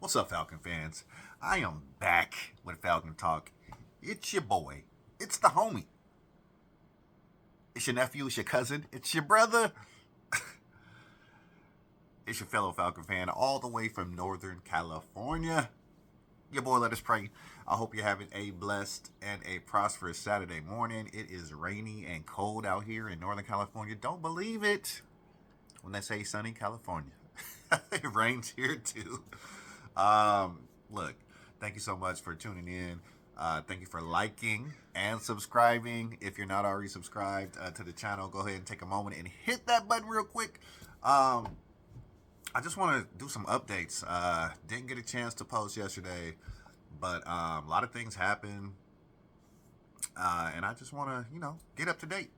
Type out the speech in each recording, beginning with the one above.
What's up, Falcon fans? I am back with Falcon Talk. It's your boy. It's the homie. It's your nephew. It's your cousin. It's your brother. It's your fellow Falcon fan all the way from Northern California. Your boy, let us pray. I hope you're having a blessed and a prosperous Saturday morning. It is rainy and cold out here in Northern California. Don't believe it when they say sunny California. It rains here too. Look, thank you so much for tuning in. Thank you for liking and subscribing. If you're not already subscribed to the channel, go ahead and take a moment and hit that button real quick. I just want to do some updates. Didn't get a chance to post yesterday, but a lot of things happened, and I just want to, get up to date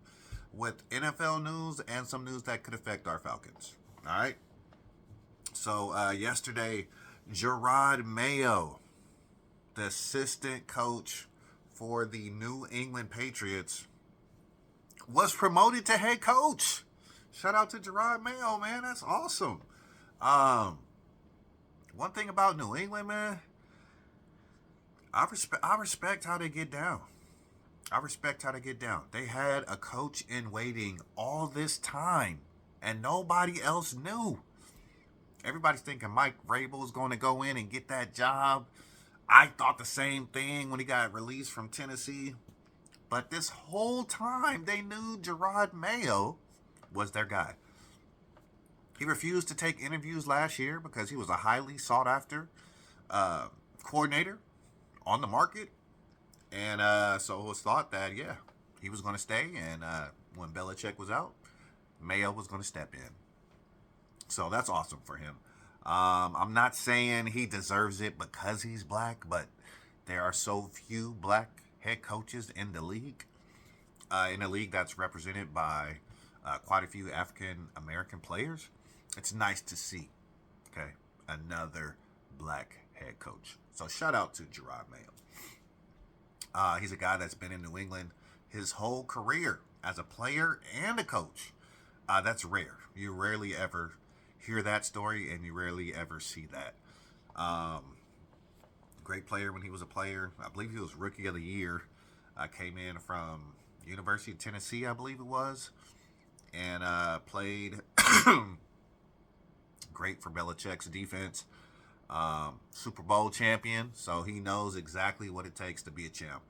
with NFL news and some news that could affect our Falcons. All right. So yesterday, Gerard Mayo, the assistant coach for the New England Patriots, was promoted to head coach. Shout out to Gerard Mayo, man. That's awesome. One thing about New England, man, I respect how they get down. I respect how they get down. They had a coach in waiting all this time, and nobody else knew. Everybody's thinking Mike Vrabel is going to go in and get that job. I thought the same thing when he got released from Tennessee. But this whole time, they knew Gerard Mayo was their guy. He refused to take interviews last year because he was a highly sought-after coordinator on the market. And so it was thought that, yeah, he was going to stay. And when Belichick was out, Mayo was going to step in. So that's awesome for him. I'm not saying he deserves it because he's black, but there are so few black head coaches in the league that's represented by quite a few African American players. It's nice to see, okay, another black head coach. So shout out to Gerard Mayo. He's a guy that's been in New England his whole career as a player and a coach. That's rare. You rarely ever hear that story, and you rarely ever see that. Great player when he was a player. I believe he was Rookie of the Year. Came in from University of Tennessee, I believe it was, and played great for Belichick's defense. Super Bowl champion, so he knows exactly what it takes to be a champ.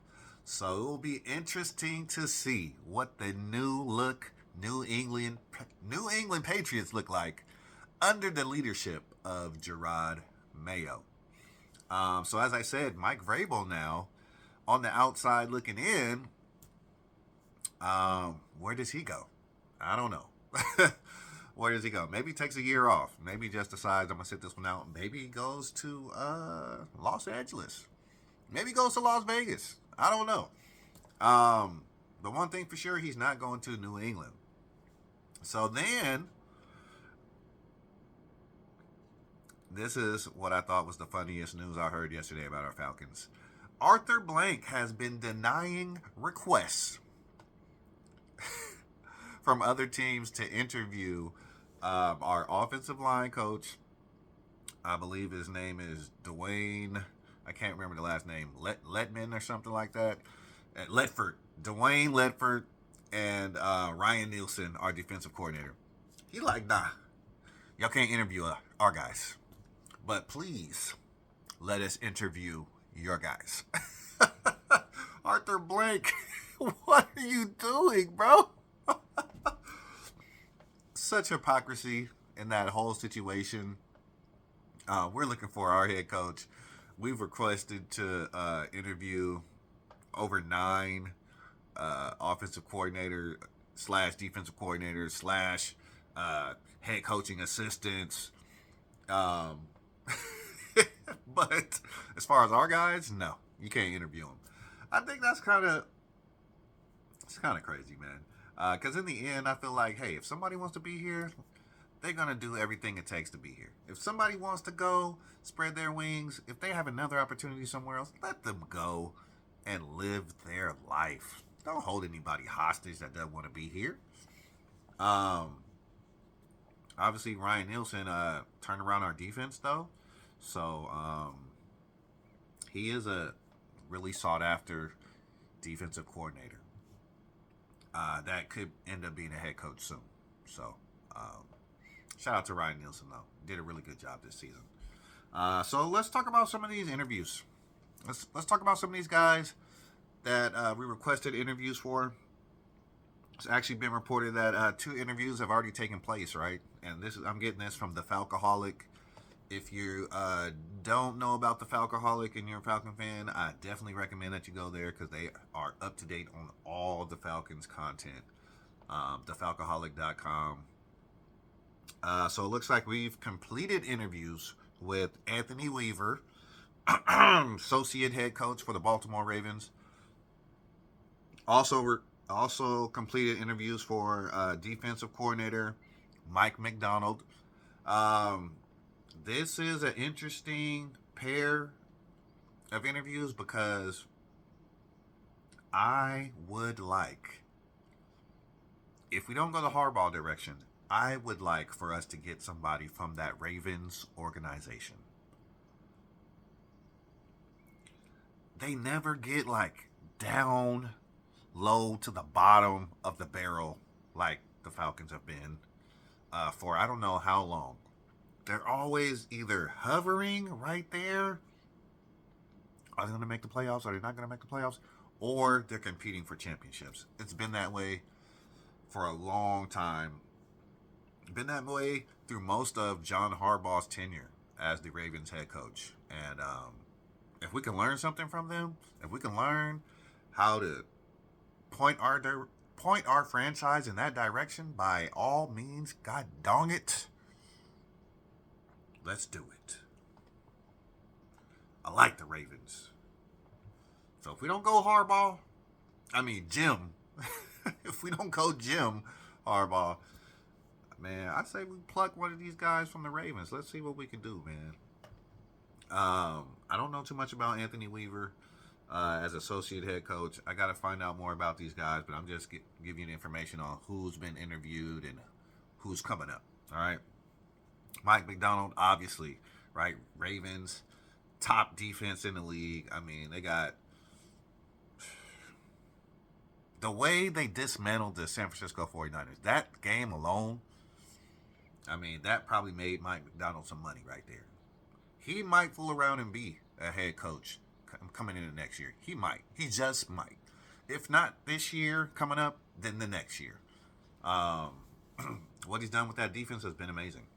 So it will be interesting to see what the New England Patriots look like under the leadership of Gerard Mayo. So as I said, Mike Vrabel now on the outside looking in. Where does he go? I don't know. Where does he go? Maybe he takes a year off. Maybe he just decides I'm going to sit this one out. Maybe he goes to Los Angeles. Maybe he goes to Las Vegas. I don't know. The one thing for sure, he's not going to New England. So then, this is what I thought was the funniest news I heard yesterday about our Falcons. Arthur Blank has been denying requests from other teams to interview our offensive line coach. I believe his name is Dwayne. I can't remember the last name. Letman or something like that. Ledford. Dwayne Ledford and Ryan Nielsen, our defensive coordinator. He's like, nah, y'all can't interview our guys. But please, let us interview your guys. Arthur Blank, what are you doing, bro? Such hypocrisy in that whole situation. We're looking for our head coach. We've requested to interview over 9 offensive coordinator / defensive coordinators / head coaching assistants. But as far as our guys, no, you can't interview them. I think it's kind of crazy, man. Because in the end, I feel like, hey, if somebody wants to be here, they're going to do everything it takes to be here. If somebody wants to go spread their wings, if they have another opportunity somewhere else, let them go and live their life. Don't hold anybody hostage that doesn't want to be here. Obviously, Ryan Nielsen turned around our defense, though. So he is a really sought after defensive coordinator. That could end up being a head coach soon. So shout out to Ryan Nielsen though. Did a really good job this season. So let's talk about some of these interviews. Let's talk about some of these guys that we requested interviews for. It's actually been reported that 2 interviews have already taken place, right? And I'm getting this from the Falcoholic. If you don't know about the Falcoholic and you're a Falcon fan, I definitely recommend that you go there because they are up to date on all the Falcons content. Thefalcoholic.com. So it looks like we've completed interviews with Anthony Weaver, associate head coach for the Baltimore Ravens. Also completed interviews for defensive coordinator Mike McDonald. This is an interesting pair of interviews because I would like, if we don't go the Harbaugh direction, I would like for us to get somebody from that Ravens organization. They never get like down low to the bottom of the barrel like the Falcons have been for I don't know how long. They're always either hovering right there. Are they going to make the playoffs? Are they not going to make the playoffs? Or they're competing for championships. It's been that way for a long time. Been that way through most of John Harbaugh's tenure as the Ravens head coach. And if we can learn something from them, if we can learn how to point our franchise in that direction, by all means, god dong it, let's do it. I like the Ravens. So if we don't go Jim, if we don't go Jim Harbaugh, man, I'd say we pluck one of these guys from the Ravens. Let's see what we can do, man. I don't know too much about Anthony Weaver as associate head coach. I got to find out more about these guys, but I'm just giving you the information on who's been interviewed and who's coming up. All right. Mike McDonald, obviously, right? Ravens, top defense in the league. I mean, they got the way they dismantled the San Francisco 49ers. That game alone, I mean, that probably made Mike McDonald some money right there. He might fool around and be a head coach coming into next year. He might. He just might. If not this year coming up, then the next year. What he's done with that defense has been amazing.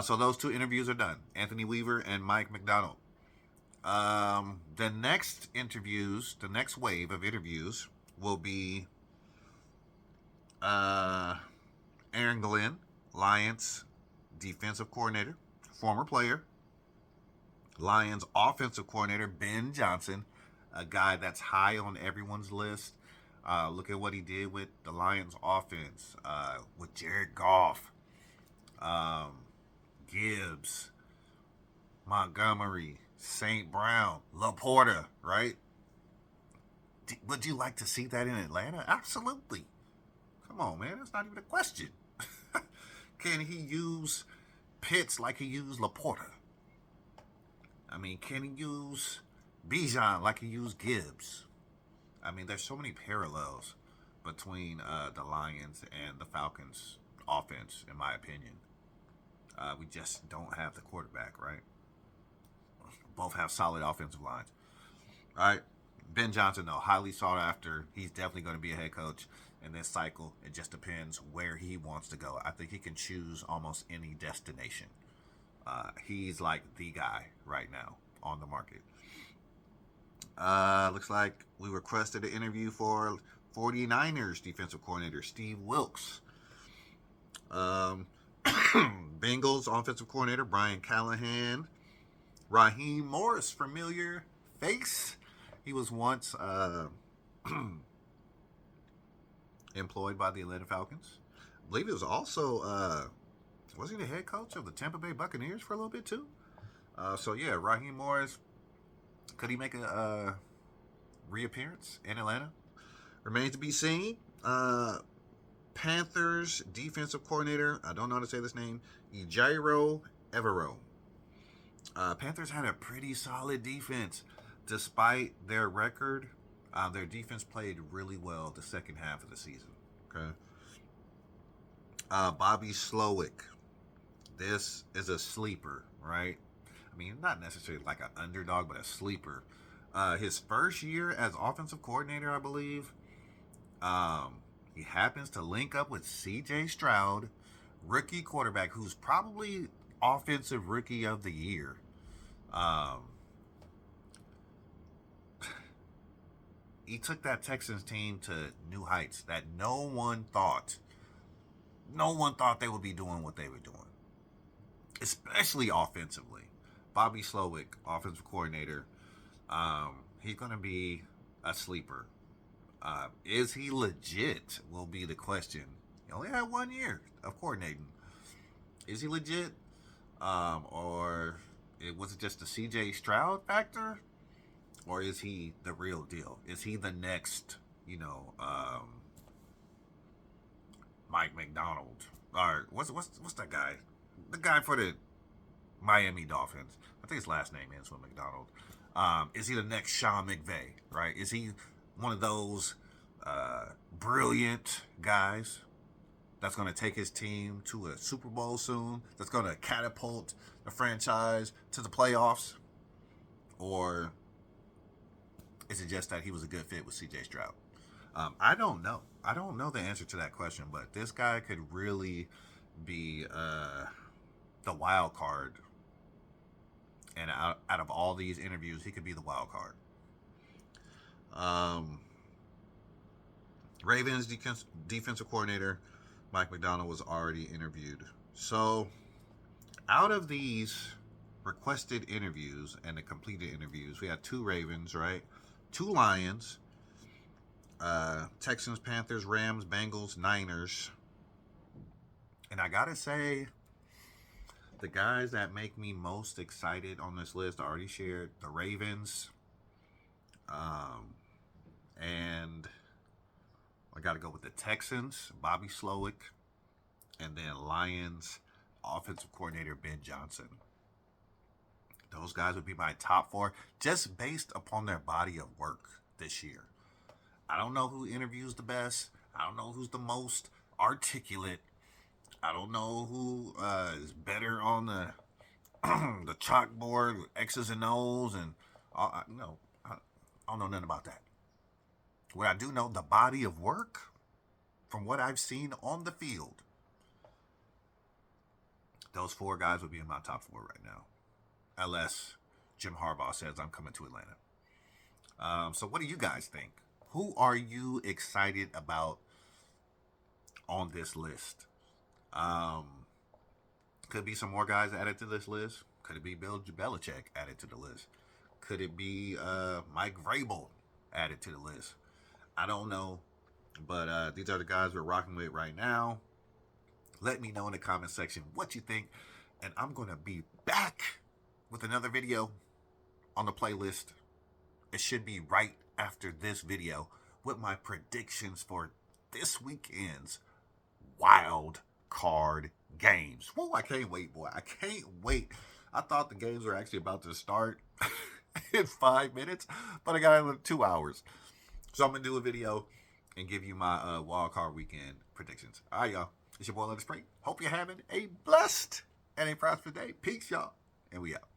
So those 2 interviews are done. Anthony Weaver and Mike McDonald. The next wave of interviews will be Aaron Glenn, Lions defensive coordinator, former player. Lions offensive coordinator Ben Johnson, a guy that's high on everyone's list. Look at what he did with the Lions offense, with Jared Goff, Gibbs, Montgomery, St. Brown, Laporta, right? Would you like to see that in Atlanta? Absolutely. Come on, man. That's not even a question. Can he use Pitts like he used Laporta? I mean, can he use Bijan like he used Gibbs? I mean, there's so many parallels between the Lions and the Falcons offense, in my opinion. We just don't have the quarterback, right? Both have solid offensive lines. All right. Ben Johnson, though, highly sought after. He's definitely going to be a head coach in this cycle. It just depends where he wants to go. I think he can choose almost any destination. He's like the guy right now on the market. Looks like we requested an interview for 49ers defensive coordinator Steve Wilks. Bengals offensive coordinator Brian Callahan. Raheem Morris, familiar face. He was once employed by the Atlanta Falcons. I believe he was also, was he the head coach of the Tampa Bay Buccaneers for a little bit too? So yeah, Raheem Morris, could he make a reappearance in Atlanta? Remains to be seen. Panthers defensive coordinator, I don't know how to say this name, Ejiro Evero. Panthers had a pretty solid defense. Despite their record, their defense played really well the second half of the season. Okay. Bobby Slowick. This is a sleeper, right? I mean, not necessarily like an underdog, but a sleeper. His first year as offensive coordinator, I believe, he happens to link up with C.J. Stroud, rookie quarterback, who's probably offensive rookie of the year. He took that Texans team to new heights that no one thought they would be doing what they were doing, especially offensively. Bobby Slowick, offensive coordinator, he's going to be a sleeper. Is he legit? Will be the question. He only had 1 year of coordinating. Is he legit? Or was it just the C.J. Stroud factor? Or is he the real deal? Is he the next, Mike McDonald? Or what's that guy? The guy for the Miami Dolphins. I think his last name ends with McDonald. Is he the next Sean McVay? Right? Is he one of those brilliant guys that's going to take his team to a Super Bowl soon? That's going to catapult the franchise to the playoffs? Or is it just that he was a good fit with C.J. Stroud? I don't know. I don't know the answer to that question, but this guy could really be the wild card. And out of all these interviews, he could be the wild card. Ravens defensive coordinator Mike McDonald was already interviewed. So out of these requested interviews and the completed interviews, we had 2 Ravens, right? 2 Lions, Texans, Panthers, Rams, Bengals, Niners. And I gotta say, the guys that make me most excited on this list I already shared. The Ravens, and I gotta go with the Texans, Bobby Slowick, and then Lions offensive coordinator Ben Johnson. Those guys would be my top 4, just based upon their body of work this year. I don't know who interviews the best. I don't know who's the most articulate. I don't know who is better on the the chalkboard with X's and O's, and I don't know nothing about that. What I do know, the body of work, from what I've seen on the field, those 4 guys would be in my top 4 right now. Unless Jim Harbaugh says I'm coming to Atlanta. So what do you guys think? Who are you excited about on this list? Could be some more guys added to this list. Could it be Bill Belichick added to the list? Could it be Mike Vrabel added to the list? I don't know. But these are the guys we're rocking with right now. Let me know in the comment section what you think. And I'm going to be back with another video on the playlist. It should be right after this video with my predictions for this weekend's wild card games. Whoa, I can't wait, boy. I can't wait. I thought the games were actually about to start in 5 minutes, but I got 2 hours. So I'm going to do a video and give you my wild card weekend predictions. All right, y'all. It's your boy, Let Us Pray. Hope you're having a blessed and a prosperous day. Peace, y'all. And we out.